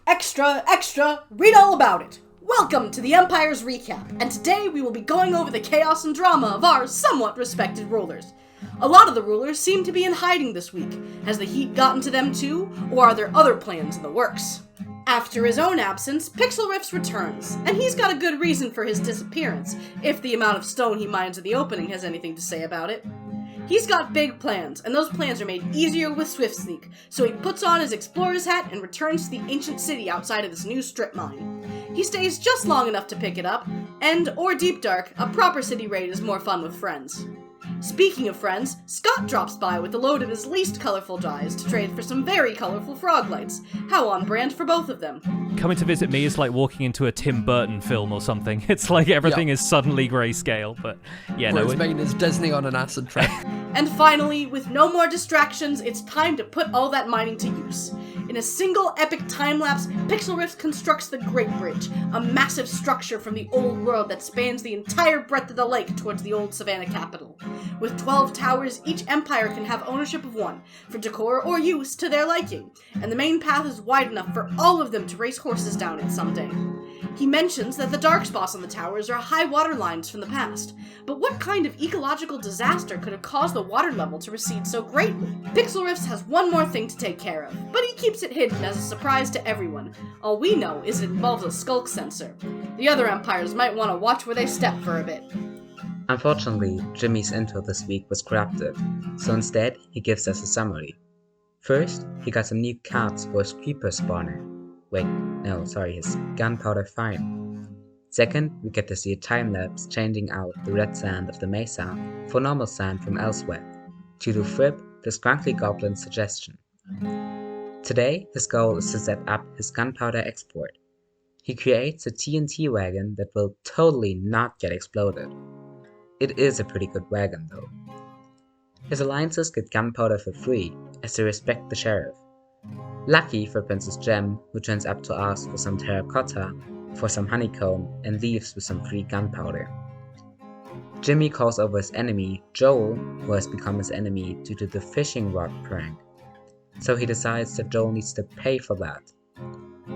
Extra, extra, read all about it! Welcome to the Empire's Recap, and today we will be going over the chaos and drama of our somewhat respected rulers. A lot of the rulers seem to be in hiding this week. Has the heat gotten to them too, or are there other plans in the works? After his own absence, Pixlriffs returns, and he's got a good reason for his disappearance, if the amount of stone he mines at the opening has anything to say about it. He's got big plans, and those plans are made easier with Swift Sneak, so he puts on his explorer's hat and returns to the ancient city outside of this new strip mine. He stays just long enough to pick it up, or Deep Dark, a proper city raid is more fun with friends. Speaking of friends, Scott drops by with a load of his least colorful dyes to trade for some very colorful frog lights. How on brand for both of them. Coming to visit me is like walking into a Tim Burton film or something. It's like everything is suddenly grayscale, but yeah, Whereas Maine is Disney on an acid trip. And finally, with no more distractions, it's time to put all that mining to use. In a single epic time-lapse, Pixlriffs constructs the Great Bridge, a massive structure from the old world that spans the entire breadth of the lake towards the old Savannah capital. With 12 towers, each empire can have ownership of one, for decor or use to their liking, and the main path is wide enough for all of them to race horses down it someday. He mentions that the dark spots on the towers are high water lines from the past, but what kind of ecological disaster could have caused the water level to recede so greatly? Pixlriffs has one more thing to take care of, but he keeps it hidden as a surprise to everyone. All we know is it involves a skulk sensor. The other empires might want to watch where they step for a bit. Unfortunately, Jimmy's intro this week was corrupted, so instead he gives us a summary. First, he got some new cards for his creeper spawner. His gunpowder farm. Second, we get to see a time-lapse changing out the red sand of the mesa for normal sand from elsewhere, due to Fripp, the Scrunkly Goblin's suggestion. Today, his goal is to set up his gunpowder export. He creates a TNT wagon that will totally not get exploded. It is a pretty good wagon though. His alliances get gunpowder for free, as they respect the sheriff. Lucky for Princess Gem, who turns up to ask for some terracotta, for some honeycomb, and leaves with some free gunpowder. Jimmy calls over his enemy, Joel, who has become his enemy due to the fishing rod prank. So he decides that Joel needs to pay for that.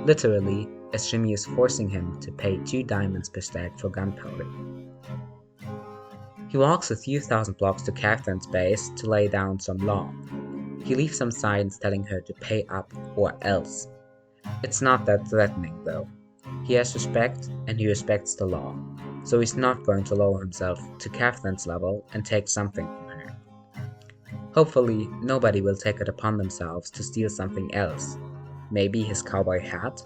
Literally, as Jimmy is forcing him to pay 2 diamonds per stack for gunpowder. He walks a few thousand blocks to Catherine's base to lay down some law. He leaves some signs telling her to pay up or else. It's not that threatening though. He has respect and he respects the law, so he's not going to lower himself to Catherine's level and take something from her. Hopefully, nobody will take it upon themselves to steal something else. Maybe his cowboy hat?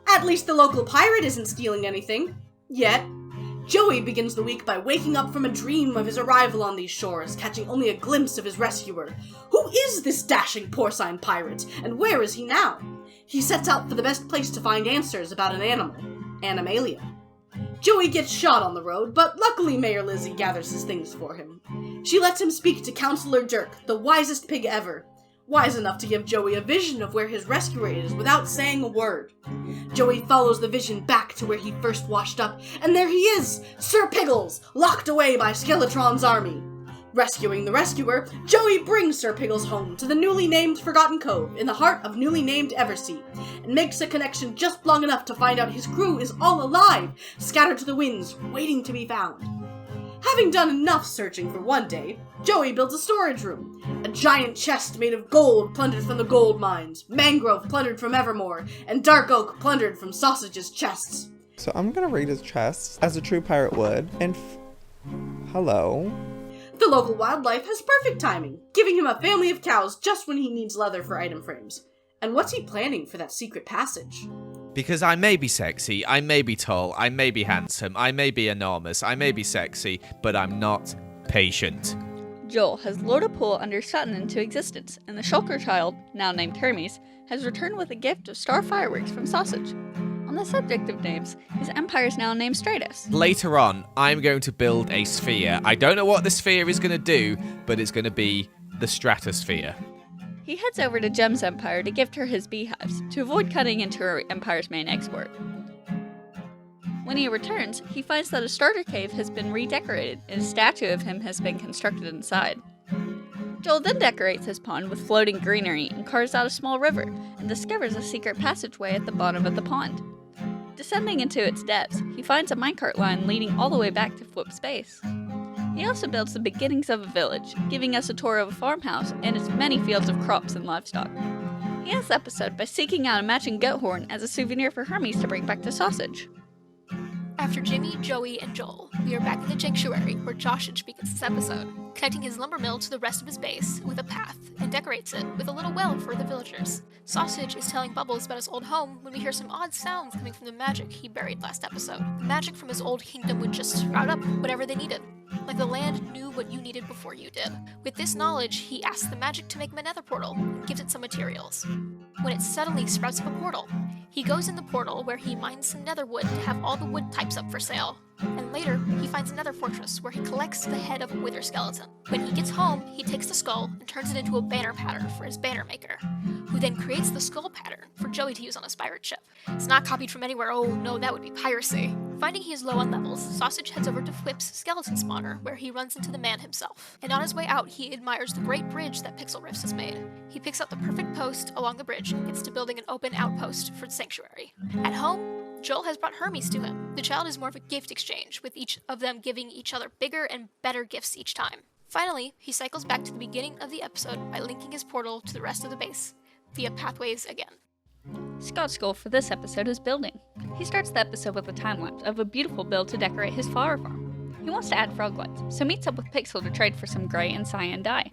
At least the local pirate isn't stealing anything. Yet. Joey begins the week by waking up from a dream of his arrival on these shores, catching only a glimpse of his rescuer. Who is this dashing porcine pirate, and where is he now? He sets out for the best place to find answers about an animal, Animalia. Joey gets shot on the road, but luckily Mayor Lizzie gathers his things for him. She lets him speak to Counselor Dirk, the wisest pig ever. Wise enough to give Joey a vision of where his rescuer is without saying a word. Joey follows the vision back to where he first washed up, and there he is, Sir Piggles, locked away by Skeletron's army. Rescuing the rescuer, Joey brings Sir Piggles home to the newly named Forgotten Cove in the heart of newly named Eversea, and makes a connection just long enough to find out his crew is all alive, scattered to the winds, waiting to be found. Having done enough searching for one day, Joey builds a storage room. A giant chest made of gold plundered from the gold mines, mangrove plundered from Evermore, and dark oak plundered from Sausage's chests. So I'm gonna raid his chest, as a true pirate would, and hello? The local wildlife has perfect timing, giving him a family of cows just when he needs leather for item frames. And what's he planning for that secret passage? Because I may be sexy, I may be tall, I may be handsome, I may be enormous, I may be sexy, but I'm not patient. Joel has lured a pool under Sutton into existence, and the Shulker child, now named Hermes, has returned with a gift of star fireworks from Sausage. On the subject of names, his empire is now named Stratos. Later on, I'm going to build a sphere. I don't know what the sphere is going to do, but it's going to be the stratosphere. He heads over to Gem's empire to gift her his beehives, to avoid cutting into her empire's main export. When he returns, he finds that a starter cave has been redecorated, and a statue of him has been constructed inside. Joel then decorates his pond with floating greenery and carves out a small river and discovers a secret passageway at the bottom of the pond. Descending into its depths, he finds a minecart line leading all the way back to Flip's base. He also builds the beginnings of a village, giving us a tour of a farmhouse and its many fields of crops and livestock. He ends the episode by seeking out a matching goat horn as a souvenir for Hermes to bring back to Sausage. After Jimmy, Joey, and Joel, we are back in the Sanctuary where Sausage begins this episode, connecting his lumber mill to the rest of his base with a path, and decorates it with a little well for the villagers. Sausage is telling Bubbles about his old home when we hear some odd sounds coming from the magic he buried last episode. The magic from his old kingdom would just sprout up whatever they needed, like the land knew what you needed before you did. With this knowledge, he asks the magic to make him a nether portal, and gives it some materials. When it suddenly sprouts up a portal, he goes in the portal where he mines some nether wood to have all the wood types up for sale. And later, he finds another fortress where he collects the head of a wither skeleton. When he gets home, he takes the skull and turns it into a banner pattern for his banner maker, who then creates the skull pattern for Joey to use on his pirate ship. It's not copied from anywhere, oh no, that would be piracy. Finding he is low on levels, Sausage heads over to Flip's skeleton spawner, where he runs into the man himself. And on his way out, he admires the great bridge that Pixlriffs has made. He picks out the perfect post along the bridge and gets to building an open outpost for the Sanctuary. At home, Joel has brought Hermes to him. The child is more of a gift exchange, with each of them giving each other bigger and better gifts each time. Finally, he cycles back to the beginning of the episode by linking his portal to the rest of the base, via pathways again. Scott's goal for this episode is building. He starts the episode with a time-lapse of a beautiful build to decorate his flower farm. He wants to add frog lights, so meets up with Pixel to trade for some gray and cyan dye.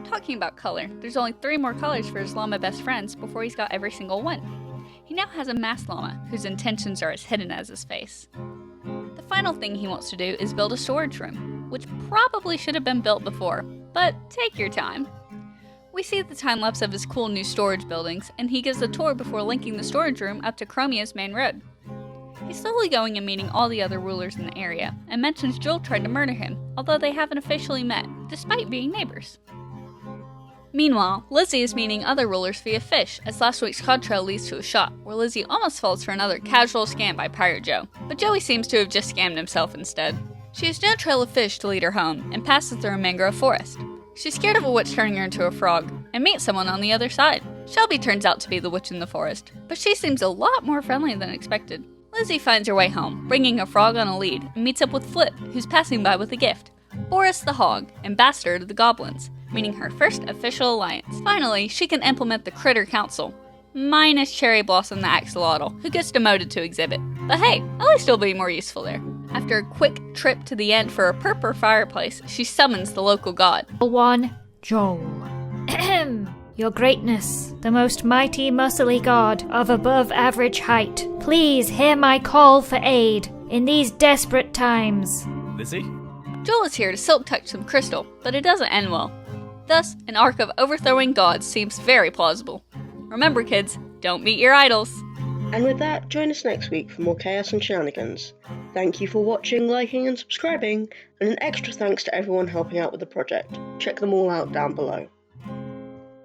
Talking about color, there's only 3 more colors for his llama best friends before he's got every single one. He now has a masked llama, whose intentions are as hidden as his face. The final thing he wants to do is build a storage room, which probably should have been built before, but take your time. We see the time-lapse of his cool new storage buildings, and he gives a tour before linking the storage room up to Chromia's main road. He's slowly going and meeting all the other rulers in the area, and mentions Joel tried to murder him, although they haven't officially met, despite being neighbors. Meanwhile, Lizzie is meeting other rulers via fish, as last week's cod trail leads to a shop, where Lizzie almost falls for another casual scam by Pirate Joe, but Joey seems to have just scammed himself instead. She has no trail of fish to lead her home, and passes through a mangrove forest. She's scared of a witch turning her into a frog, and meets someone on the other side. Shelby turns out to be the witch in the forest, but she seems a lot more friendly than expected. Lizzie finds her way home, bringing a frog on a lead, and meets up with Flip, who's passing by with a gift. Boris the Hog, ambassador to the goblins, meaning her first official alliance. Finally, she can implement the Critter Council, minus Cherry Blossom the Axolotl, who gets demoted to exhibit. But hey, at least he'll be more useful there. After a quick trip to the end for a purple fireplace, she summons the local god. One, Joel. Ahem. Your greatness, the most mighty, muscly god of above average height, please hear my call for aid in these desperate times. Lizzie? Joel is here to silk touch some crystal, but it doesn't end well. Thus, an arc of overthrowing gods seems very plausible. Remember, kids, don't meet your idols. And with that, join us next week for more chaos and shenanigans. Thank you for watching, liking and subscribing, and an extra thanks to everyone helping out with the project. Check them all out down below.